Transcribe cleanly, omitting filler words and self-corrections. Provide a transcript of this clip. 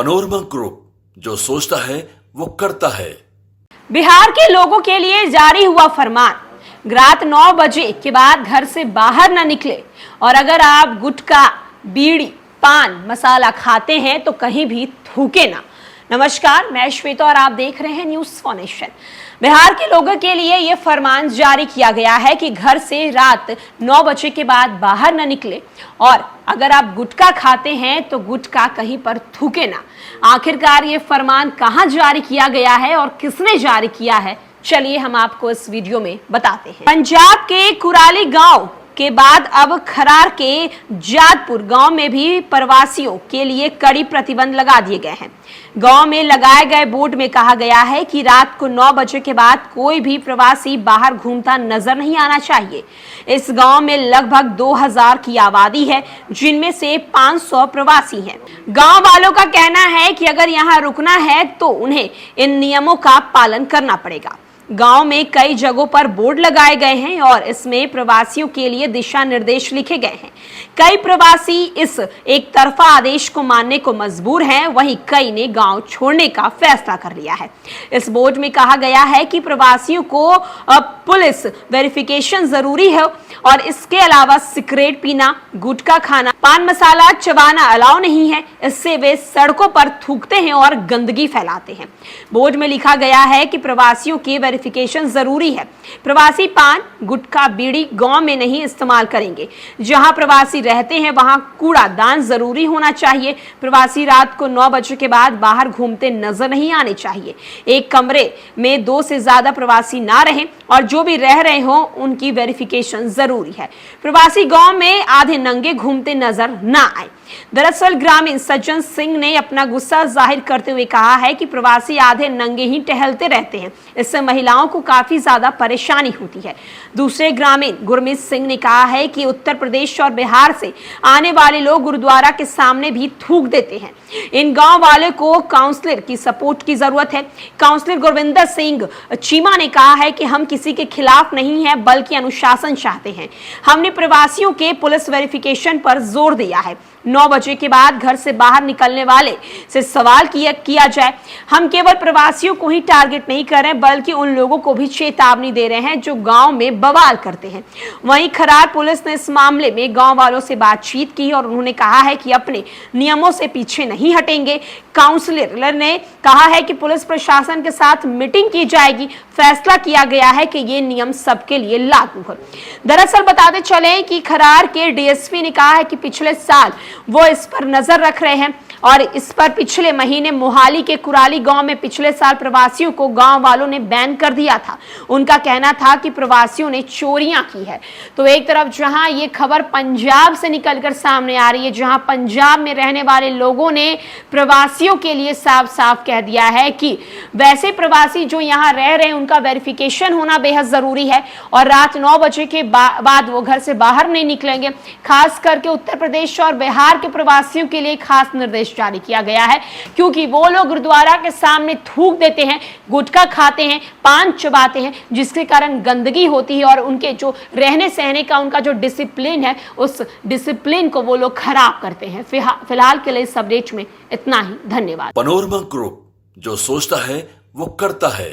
Panorama group, जो सोचता है वो करता है। बिहार के लोगों के लिए जारी हुआ फरमान, रात 9 बजे के बाद घर से बाहर न निकले और अगर आप गुटखा, बीड़ी, पान मसाला खाते हैं तो कहीं भी थूके ना। नमस्कार, मैं श्वेता और आप देख रहे हैं न्यूज़ फॉर नेशन। बिहार के लोगों के लिए यह फरमान जारी किया गया है कि घर से रात 9 बजे के बाद बाहर न निकले और अगर आप गुटखा खाते हैं तो गुटखा कहीं पर थूके ना। आखिरकार ये फरमान कहां जारी किया गया है और किसने जारी किया है, चलिए हम आपको इस वीडियो में बताते हैं। पंजाब के कुराली गांव के बाद अब खरार के जादपुर गांव में भी प्रवासियों के लिए कड़ी प्रतिबंध लगा दिए गए हैं। गांव में लगाए गए बोर्ड में कहा गया है कि रात को 9 बजे के बाद कोई भी प्रवासी बाहर घूमता नजर नहीं आना चाहिए। इस गांव में लगभग 2000 की आबादी है, जिनमें से 500 प्रवासी हैं। गांव वालों का कहना है कि अगर यहां रुकना है तो उन्हें इन नियमों का पालन करना पड़ेगा। गांव में कई जगहों पर बोर्ड लगाए गए हैं और इसमें प्रवासियों के लिए दिशा निर्देश लिखे गए हैं। कई प्रवासी इस एक तरफा आदेश को मानने को मजबूर हैं, वहीं कई ने गांव छोड़ने का फैसला कर लिया है। इस बोर्ड में कहा गया है कि प्रवासियों को पुलिस वेरिफिकेशन जरूरी है और इसके अलावा सिगरेट पीना, गुटखा खाना, पान मसाला चबाना अलाउ नहीं है। इससे वे सड़कों पर थूकते हैं और गंदगी फैलाते हैं। बोर्ड में लिखा गया है कि प्रवासियों की वेरिफिकेशन जरूरी है। प्रवासी पान, गुटखा, बीड़ी गांव में नहीं इस्तेमाल करेंगे। जहां प्रवासी रहते हैं वहां कूड़ादान जरूरी होना चाहिए। प्रवासी रात को 9 बजे के बाद बाहर घूमते नजर नहीं आने चाहिए। एक कमरे में 2 से ज्यादा प्रवासी ना रहें और जो भी रह रहे हो उनकी वेरिफिकेशन जरूरी है। प्रवासी गांव में आधे नंगे घूमते नजर ना आए। दरअसल ग्रामीण सज्जन सिंह ने अपना गुस्सा जाहिर करते हुए कहा है कि प्रवासी आधे नंगे ही टहलते रहते हैं, इससे महिलाओं को काफी ज्यादा परेशानी होती है। दूसरे ग्रामीण गुरमीत सिंह ने कहा है कि उत्तर प्रदेश और बिहार से आने वाले लोग गुरुद्वारा के सामने भी थूक देते हैं। इन गांव वाले को काउंसलर की सपोर्ट की जरूरत है। काउंसलर गुरविंदर सिंह चीमा ने कहा है कि हम किसी के खिलाफ नहीं है बल्कि अनुशासन चाहते हैं। हमने प्रवासियों के पुलिस वेरिफिकेशन पर जोर दिया है। 9 बजे के बाद घर से बाहर निकलने वाले से सवाल किया जाए। हम केवल प्रवासियों को ही टारगेट नहीं कर रहे बल्कि उन लोगों को भी चेतावनी दे रहे हैं जो गांव में बवाल करते हैं। वहीं खरार पुलिस ने इस मामले में गांव वालों से बातचीत की और उन्होंने कहा है कि अपने नियमों से पीछे नहीं हटेंगे। काउंसलर ने कहा है कि पुलिस प्रशासन के साथ मीटिंग की जाएगी। फैसला किया गया है कि ये नियम सबके लिए लागू है। दरअसल बताते चले कि खरार के डीएसपी ने कहा है कि पिछले साल वो इस पर नजर रख रहे हैं और इस पर पिछले महीने मोहाली के कुराली गांव में पिछले साल प्रवासियों को गांव वालों ने बैन कर दिया था। उनका कहना था कि प्रवासियों ने चोरियां की है। तो एक तरफ जहां ये खबर पंजाब से निकलकर सामने आ रही है, जहां पंजाब में रहने वाले लोगों ने प्रवासियों के लिए साफ साफ कह दिया है कि वैसे प्रवासी जो यहाँ रह रहे हैं उनका वेरिफिकेशन होना बेहद जरूरी है और रात 9 बजे के बाद वो घर से बाहर नहीं निकलेंगे। खास करके उत्तर प्रदेश और बिहार के प्रवासियों के लिए खास निर्देश जारी किया गया है, क्योंकि वो लोग गुरुद्वारा के सामने थूक देते हैं, गुटखा खाते हैं, पान चबाते हैं, जिसके कारण गंदगी होती है और उनके जो रहने सहने का उनका जो डिसिप्लिन है उस डिसिप्लिन को वो लोग खराब करते हैं। फिलहाल के लिए इस अपडेट में इतना ही। धन्यवाद। पनोरमा ग्रुप, जो सोचता है वो करता है।